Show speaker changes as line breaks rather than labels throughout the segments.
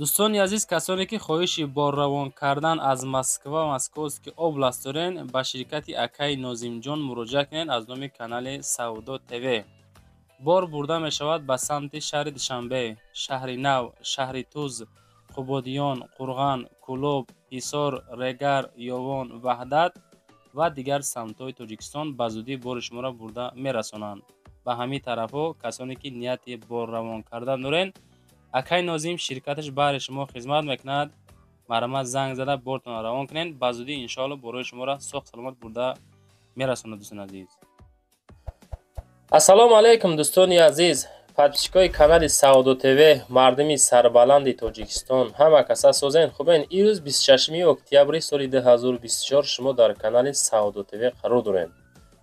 дӯстони азиз, касоне ки хоҳиши борравон кардан аз Москваст ки област дорен, ба ширкати акаи Нозимҷон муроҷиат кунед аз номи канали Саудо ТВ. бор бурда мешавад ба самти шаҳри Душанбе, шаҳри Нав, шаҳри Туз, Қубодиён, Қурған, Кӯлоб, Ҳисор, Регар, Ёвон, Ваҳдат ва дигар самтҳои Тоҷикистон ба зудӣ бори шуморо бурда мерасонанд. ба ҳамин тарафҳо касоне ки нияти борравон кардан дорен, акаи Нозим ширкаташ баҳри шумо хизмат мекунад. марҳамат занг зада бортон равон кунед. ба зудӣ иншоалло борои шуморо соҳ саломат бурда мерасонад. дӯстони азиз, ассалому алайкум. дӯстони азиз, подписчикои канали Саудо ТВ, мардуми сарбаланди Тоҷикистон, ҳама каса созен хубен. ирӯз 26 октябри соли 2024 шумо дар канали Саудо ТВ қарор дорем.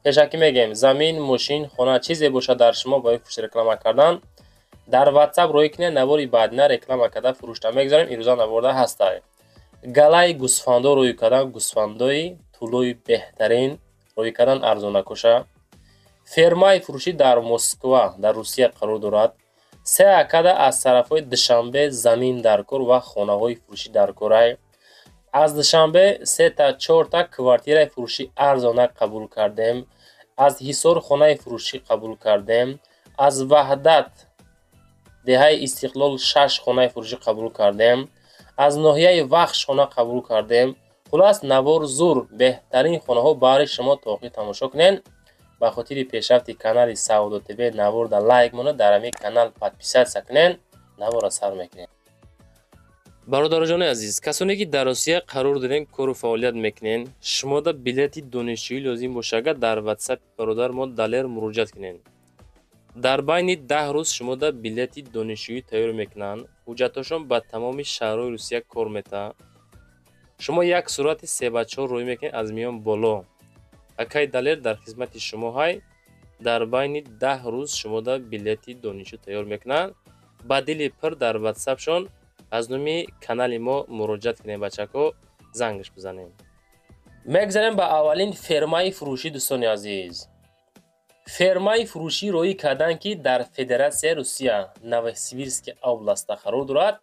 пешакӣ мегем замин, мошин, хона чизе бошад дар шумо ба фурӯш реклама кардан, дар WhatsApp рӯй кине, навори баъдина реклама карда фурӯшта мегзарем. ирӯза наворда ҳастай. галаи гӯсфандо рӯй кардан, гӯсфандои тӯлои беҳтарин рӯй кардан арзона куша. фермаи фурӯшӣ дар Москва дар Русия қарор дорад. 3 акада аз тарафҳои Душанбе замин дар кор ва хонаҳои фурӯшӣ дар корай. аз Душанбе 3 та 4 та квартираи фурӯшӣ арзона қабул кардем. аз Ҳисор хонаи фурӯшӣ қабул кардем. аз Ваҳдат деҳаи Истиқлол 6 хонаи фурӯшӣ қабул кардем. аз ноҳияи Вахш хона қабул кардем. хулас навор зур беҳтарин хонаҳо баҳри шумо тоқӣ тамошо кунед. ба хотири пешрафти канали Саудо ТВ наворда лайк монед, дар ҳамин канал подписатсия кунед, навора сар мекунед. бародароҷони азиз, касоне ки дар Русия қарор дорен кору фаъолият мекунен, шумода билети донишҷӯӣ лозим бошад, дар WhatsApp бародар мо далер муроҷиат кунед. дар байни 10 рӯз шумода билети донишҷӯӣ тайёр мекунанд. ҳуҷҷатҳошон ба тамоми шаҳрҳои Русия кор метавад. шумо як сурати 3/4 рӯй мекунед аз миён боло. акай далер дар хизмати шумо ҳай. дар байни 10 рӯз шумода билети донишҷӯ тайёр мекунанд. ба дили пир дар WhatsAppшон аз номи канали мо муроҷиат кунед. бачаҳо зангаш бизанем. мегзарем ба аввалин фермаи фурӯшӣ. дӯстони азиз, фермаи фурӯшӣ рӯй кардан ки дар Федератсияи Русия Новосибирский областда қарор дорад.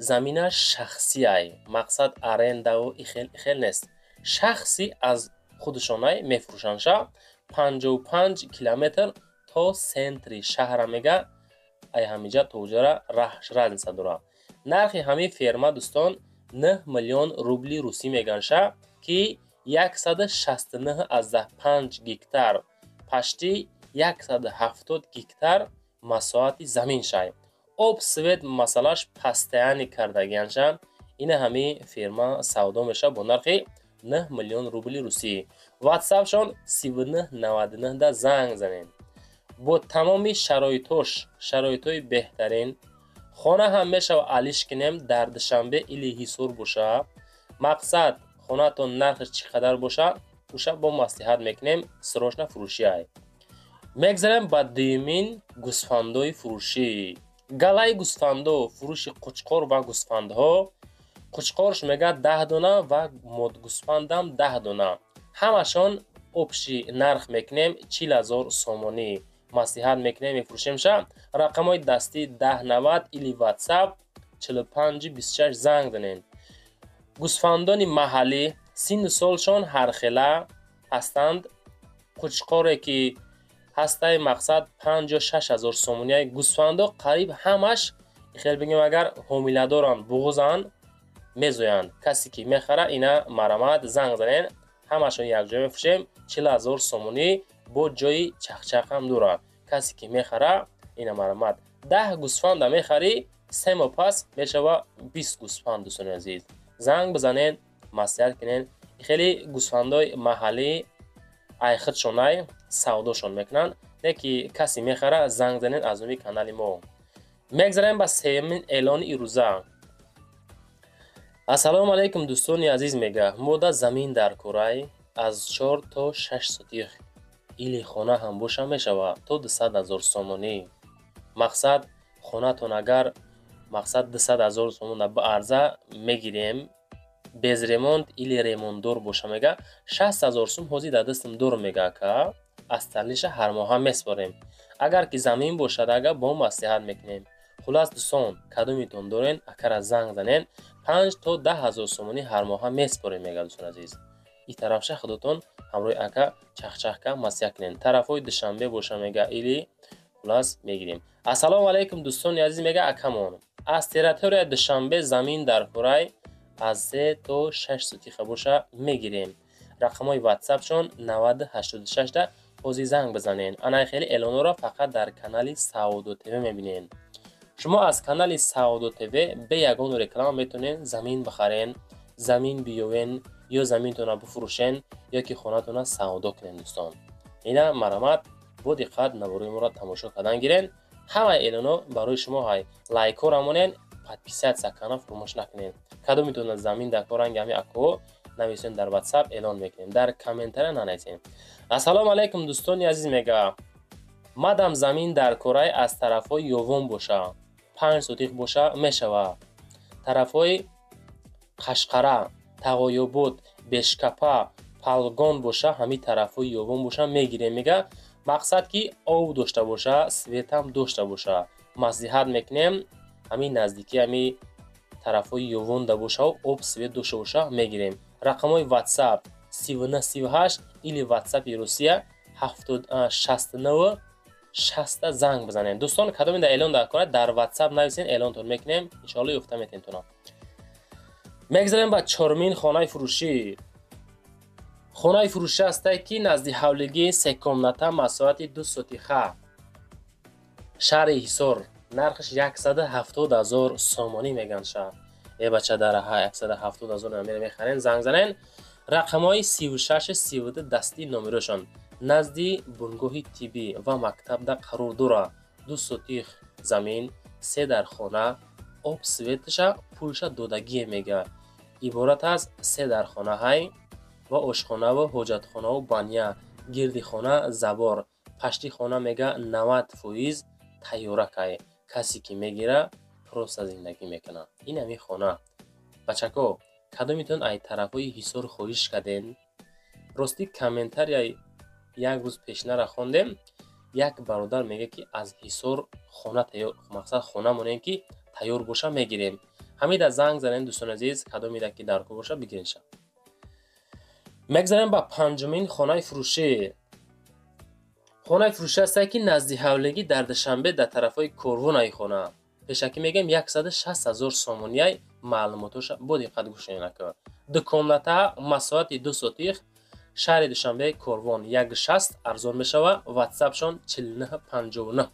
заминаш шахсиай, мақсад арендаву ихел нест. шахси аз худшонай мефурӯшанша 55 километр то сентри шаҳра мега ай ҳамиҷа тоҷара разница дора. нархи ҳамин ферма дӯстон 9 миллион рубли русӣ меганша ки 169,5 гектар пашти 170 гектар масоҳати замин шай. об свет масъалаш постоянӣ кардагианша. ина ҳамин ферма савдо меша бо нархи 9 миллион рубли русӣ. WhatsAppшон 3999 да занг занед. бо тамоми шароитош, шароитои беҳтарин, хона ҳам мешава алиш кинем дар Душанбе или Ҳисор боша. мақсад хонатон нархиш чӣ қадар боша, уша бо маслиҳат мекунем. срочно фурӯшиай. мегзарем ба дуюмин гӯсфандои фурӯшӣ. галаи гӯсфандо, фурӯши қучқор ва гӯсфандҳо. қучқорш мега 10 дона ва модгӯсфандам 10 дона. ҳамашон обши нарх мекунем 40,000 сомонӣ. маслиҳат мекунем мефурӯшемша. рақамҳои дастӣ 1090 или WhatsApp 4526 занг занед. гӯсфандони маҳаллӣ синну солшон ҳархела ҳастанд. қучқоре ки ҳастай мақсад 5 ё 6000 сомонияй. гӯсфандо қариб ҳамаш хел бигем агар ҳомиладоранд, буғузанд, мезоянд. касе ки мехара ина марҳамат занг занед. ҳамашон якҷоя мефурӯшем 40,000 сомонӣ бо ҷои чахчахам дорад. касе ки мехара ина марҳамат. 10 гӯсфанда мехарӣ, 3 моҳ пас мешава 20 гӯсфанд. дӯстони азиз, занг бизанед, маслиҳат кунед. хеле гӯсфандои маҳаллӣ айхидшонай савдошон мекунанд. не ки касе мехара занг занед аз номи канали мо. мегзарем ба сеюмин эълони ирӯза. ассалому алайкум дӯстони азиз, мега мода замин дар корай аз 4 то 6 сотих или хона ҳам боша мешава то 200,000 сомонӣ. мақсад хонатон агар мақсад 200,000 сомона ба арза мегирем, без ремонт или ремонтдор боша мега 60,000 сом ҳозир дар дастам дорам мега ака. аз талиша ҳар моҳа меспорем. агар ки замин бошад ага бо маслиҳат мекунем. خلاص دوستان کدومیتون دارین اکر زنگ زنین 5 تا 10,000 سومونی هر ماه میسپاریم میگه دوستان عزیز. این طرفش خودتون همراه اکا چخچخکا مسیح کنین. طرفای دوشنبه باشه میگه ایلی خلاص میگیریم. السلام علیکم دوستان عزیز میگه اکمون. از تریتوری دوشنبه زمین در کره از 3 تا 6 سوتیخه باشه میگیریم. رقمای واتساپ شون 9086 ده بازی زنگ بزنین. انا خیلی اعلانو را فقط در کانال سعودو تیوی میبینین. شما از کانال سعودو تیوی به یگان رکلام میتونین زمین بخرین، زمین بیوین یا زمین تون بفروشین یا که خونه تون سعودو کنین دوستان. اینا مرامت با دقت نبروی مرا تماشا کردن گیرین. همه اعلانو برای شما های لایک رامونین подписать کانال فراموش نکنین. کدو میتونن زمین در کارنگ همی اکو نویسین در واتساپ اعلان میکنین، در کامنتر ننویسین. السلام علیکم دوستان عزیز میگه مادام زمین در کره از طرفای یوم باشه 5 سوتیخ باشه میشوه. طرفای قشقره، تغایبوت، بشکپا، پالگون باشه همین طرفای یوم باشه میگیره. میگه مقصد که او داشته باشه سویت هم داشته باشه. مصلحت میکنیم همین نزدیکی همین طرفای یوم دا باشه و آب سویت داشته باشه میگیریم. رقمای واتساپ 3938 ایلی واتساپ روسیه 69 60 زنگ بزنین. دوستان کدام در اعلان در کنه در واتساپ نویسین اعلان تون میکنیم ان شاء الله یافته میتین تونا. میگذاریم با چهارمین خانه فروشی. خانه فروشی است که نزدیک حولگی سکمنتا مساحت 2 سوتیخه شهر حصار نرخش 170,000 سومانی میگن شهر. ای بچه در 170,000 نمیره میخرین زنگ زنین. رقمای 36 32 دستی نمرشون نزدی بنگاه تیبی و مکتب در قرار داره. 2 سوتیخ زمین 3 در خانه آب سویتش پولش دودگی میگه. عبارت از 3 در خانه های و آشخانه و حاجتخانه و بانیا، گردی خانه زبار، پشتی خانه میگه 90% تیاره که کسی که میگیره پروسه زندگی میکنه. این همی خانه بچکو کدومیتون ای طرفای حصار خواهش کردین؟ راستی کامنتر یا یک روز پیشنه را خوندیم یک برادر میگه که از حصار خانه تیار مقصد خانه مونین که تیار باشه میگیریم. همین در زنگ زنین دوستان عزیز کدومیده که درکو باشه بگیرین شد. میگذاریم با پنجمین خانه فروشی. خانه فروشی است که نزدیک حولگی در دوشنبه در طرفای کروون ای خانه پیشکی میگم 160,000 سومونی معلوماتش با دقت گوش کنید. دو کامنتا مساحت 2 سوتیخ شهر دوشنبه کروون 160 ارزان میشوه. واتساپ شون 4959.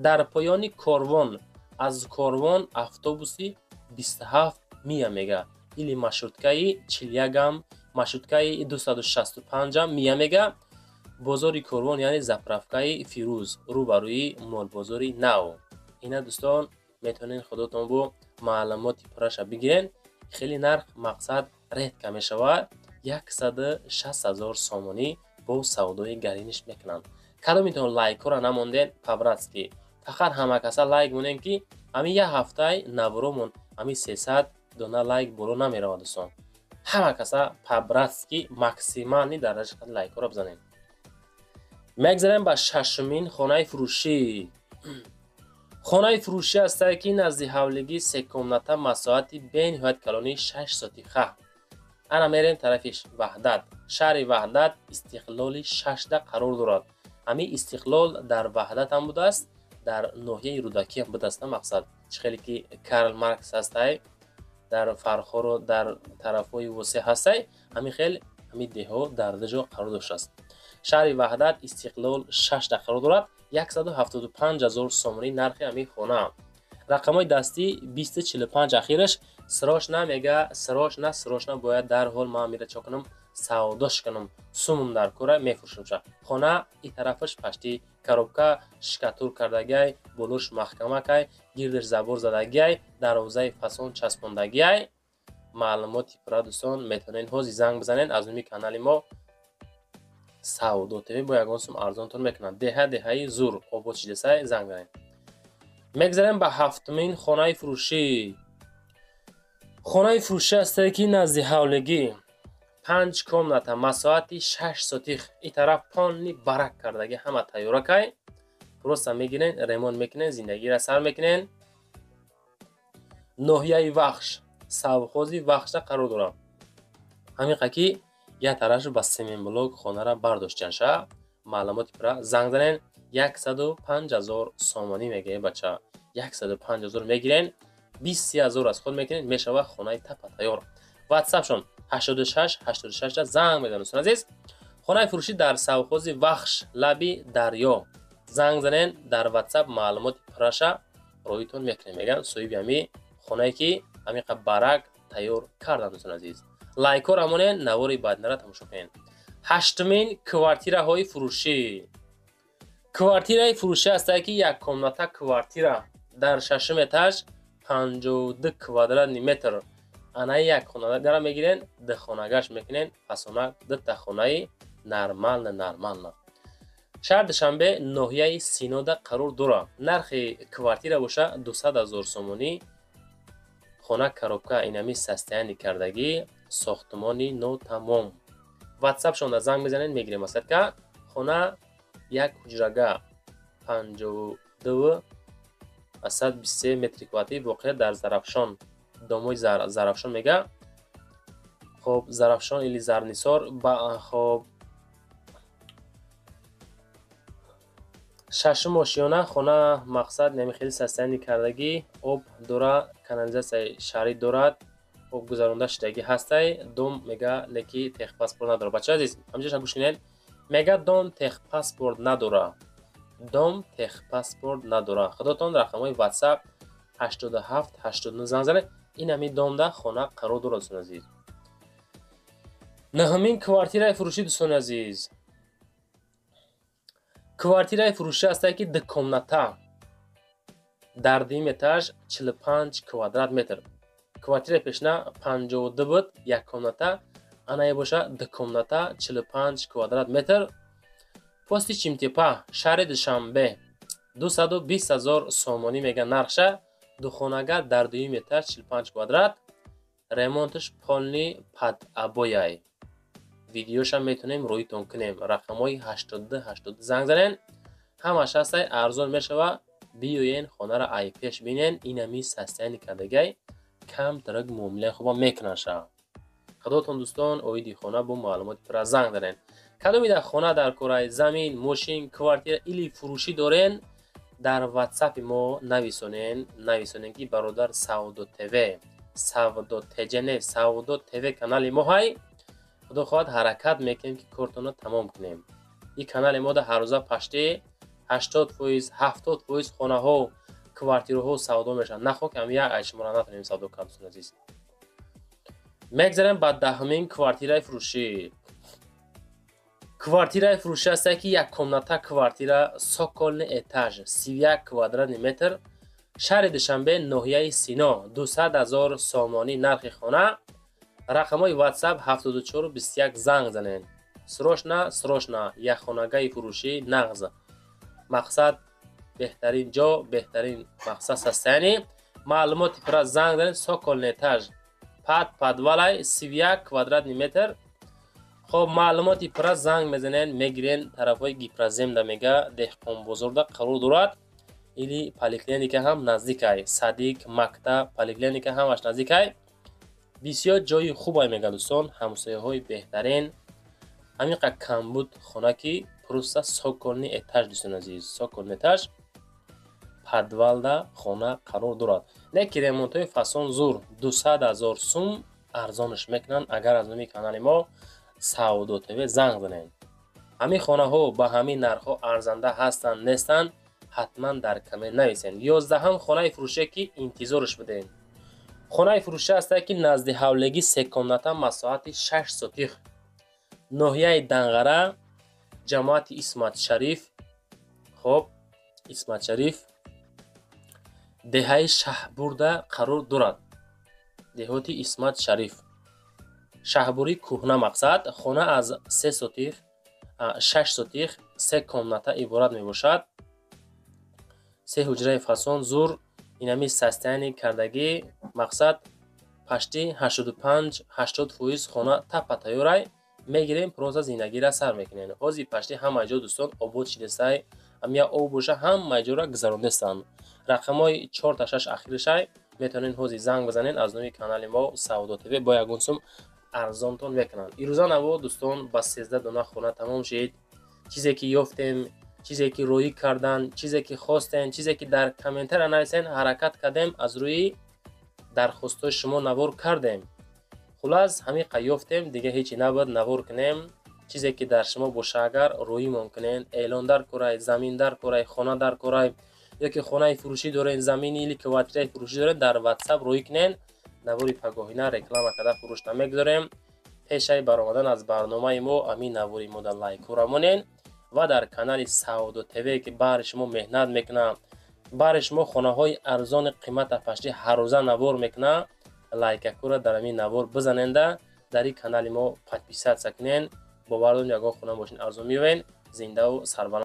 در پایان کروون از کروون اتوبوسی 27 میگه. ایلی مشروطکه 41 هم مشروطکه 265 هم میگه. بازار کروون یعنی زپرفکه فیروز روبروی مال بازاری نو. اینا دوستان میتونین خودتون با معلوماتی پرش بگیرین. خیلی نرخ مقصد ریت کمی شود 160,000 سومانی با سودای گرینش میکنن. کدومیتون لایک را نموندین پبراتسکی فقط همه کسا لایک مونین که همین یه هفته نورومون همین 300 دونه لایک برو نمیره دوستان. همه کسا پبراتسکی مکسیمالی درجه لایک را بزنین. میگذاریم با ششمین خانه فروشی. خانه فروشی است که نزدیک حولگی سکمنتا مساحت بین نهایت کلانی 6 سوتیخه. انا میریم طرفش وحدت شهر وحدت استقلال 6 ده قرار دارد. همین استقلال در وحدت هم بوده است در ناحیه رودکی هم بوده است. مقصد خیلی که کارل مارکس هست در فرخور و در طرفای وسیع هست همین خیلی همین ده در دجا قرار داشته است. شهر وحدت استقلال 6 ده قرار دارد. 175,000 سومانی نرخ همین خانه. رقمای دستی 2045 اخیرش سراش نمیگه. سراش نه باید در حال ما میره چا کنم سوداش کنم سومم در کره میفروشم شد. خانه این طرفش پشتی کروبکا شکاتور کردگی بلوش محکمه که گیردش زبور زدگی دروازه فسون چسبوندگی. معلوماتی پر دوستان میتونین هازی زنگ بزنین از امی کانال ما سعودو تیوی با یگان سوم ارزانتون میکنن. دهه زور آباد شده زنگ بزنین. میگذاریم به هفتمین خانه فروشی. خانه فروشی است که نزدیک حولگی 5 کامنتا مساحت 6 سوتیخ این طرف پانی برک کردگی همه تیاره که پروسه میگیرین ریمون میکنین زندگی را سر میکنین. ноҳияи вахш савхози вахша қарор дорам. ҳамин ки я тараш ба семинблок хонара бардоштянша маълумоти пира занг занен 105,000 сомонӣ мегӯяд бача 105,000 мегирен 23,000 аз худ мекунед мешава хонаи тапа тайёр. ватсапшон 86 да занг мезанед дӯстон азиз. хонаи фурӯшӣ дар савхози вахш лаби дарё занг занен дар ватсап маълумоти пираша роитон мекунем меган соҳиби ҳами хонае ки ҳамиқа барак тайёр кардан дӯстон азиз. лайкор рамонен навори баъдинара тамошо кунед. ҳаштумин квартираҳои фурӯшӣ. квартираи фурӯшӣ ҳастае ки як комната квартира дар шашум этаж 52 квадратни метр анаи як хонагара мегирен духонагаш мекунен фасона дта хонаи нормална. шаҳр душанбе ноҳияи синода қарор дора. нархи квартира боша 200,000 сомонӣ. хона коробка инами состоянии кардагӣ сохтмони нотамом. ватсапшонда занг мезанед мегирем масадка. хона як ҳуҷрага 52 123 метри квартирӣ воқеъ дар Зарафшон домои Зарафшон мега. хоб Зарафшон или Зарнисор ба хоб шашум ошиёна хона мақсад намихели состоянии кардагӣ об дора канализатсияи шаҳрӣ дорад об гузаронда шудагӣ ҳастай дом мега леки техпаспорт надора. бачаҳо азиз ҳамҷоша гӯш кунед мега дом техпаспорт надора. дом техпаспорт надора. худотон рақамҳои ватсап 87 89 занг занед ин ҳами домда хона қарор дорад дӯстон азиз. наҳумин квартираи фурӯшӣ дӯстони азиз. квартираи фурӯшӣ ҳастае ки дукомната дар дим этаж 45 квадрат метр. квартираи пешна 52 буд як комната анае боша дукомната 45 квадрат метр. пости чимтепа шаҳри душанбе 220,000 сомонӣ мега нархша. духонагар дар дуюм этаж 45 квадрат. ремонтиш полни пад обояй. видеоша метонем роитон кунем. рақамҳои 82 занг занен. ҳамаш ҳастай арзон мешава. биёен хонара айпеш бинен инами состоянии кардагай кам тарак муомилаи хуба мекунанша. худотон дӯстон оиди хона бо маълумоти пира занг занен. кадомида хона дар кораи замин мошин квартира или фурӯшӣ дорен дар ватсапи мо нависонен ки бародар Савдо ТВ Савдо ТЖН Савдо ТВ канали мо ҳай. худо хоҳад ҳаракат мекунем ки кортонро тамом кунем. ин канали мода ҳаррӯза пашти 80% 70% хонаҳо квартираҳо савдо мешаванд. нахо ки ҳам як айшумора натонем савдо кард дӯстон азиз. мегзарем ба даҳумин квартираи фурӯшӣ. квартираи фурӯшӣ ҳастае ки як комната квартира соколни этаж 31 квадратни метр. шаҳри душанбе ноҳияи сино 200,000 сомонӣ нархи хона. рақамҳои ватсап 74 21 занг занен. срочна як хонагаи фурӯшӣ нағз. мақсад беҳтарин ҷо беҳтарин мақсад состояние. маълумоти пира занг занен соколни этаж подвалай 31 квадратни метр. хоб маълумоти пира занг мезанен мегирен тарафҳои гипроземда мега деҳқонбозорда қарор дорад. или поликлиника ҳам наздикай. садик мактаб поликлиника ҳамаш наздикай. бисёр ҷои хубай мега дӯстон. ҳамсояҳои беҳтарин. ҳамиқа камбуд хона ки просто соколни этаж дӯстон азиз. соколни этаж подвалда хона қарор дорад. леки ремонтҳои фасон зур 200,000 сум арзонаш мекунанд. агар аз номи канали мо Савдо ТВ занг занед. ҳамин хонаҳо ба ҳамин нархҳо арзанда ҳастанд нестанд ҳатман дар комент нависен. 11ҳам хонаи фурӯшие ки интизорш будем. хонаи фурӯшӣ ҳастае ки назди ҳавлегӣ се комната масоҳати 6 сотих. ноҳияи Данғара ҷамоати Исмат Шариф. хоб Исмат Шариф деҳаи Шаҳбурда қарор дорад. деҳоти Исмат Шариф шаҳбури кӯҳна мақсад. хона аз 3 сотих 6 сотих се комната иборат мебошад. се ҳуҷраи фасон зур инами состоянии кардагӣ мақсад пашти 85-80% хона тапа тайёрай. мегирем просто зиндагиро сар мекунем. ҳозир пашти ҳама ҷо дӯстон обод шидастай амя об боша ҳама ҷора гузаронидастанд. рақамҳои 4 та 6 ахирашай میتونین حوزی زنگ بزنین از نوی کانال ما سعودو تیوی با یگون سوم ارزانتون میکنن. ایروزا نوا دوستان با 13 دونه خونه تمام شد. چیزی که یافتیم، چیزی که روی کردن، چیزی که خواستن، چیزی که در کامنتر نوشتین حرکت کردیم از روی درخواست شما نوار کردیم. خلاص همین یافتیم دیگه هیچی نباید نوار کنیم. چیزی که در شما باشه اگر روی ممکنه اعلان در کرای زمین در کرای خانه در کرای یا که خانه فروشی دارین زمینی لی که واتری فروشی دارین در واتساپ روی کنین نواری پگاهینه رکلام کده فروش نمیگذاریم. پیشای برآمدن از برنامه ما همین نواری مدل لایک کرامونین و در کانال سعودو تیوی که بر شما مهنت میکنه، بر شما خانه های ارزان قیمت پشتی هر روزه نوار میکنه، لایک کورا در همین نوار بزننده در این کانال ما پادپیسات سکنین با بردون یگاه خونه باشین ارزان میوین زنده و سربلند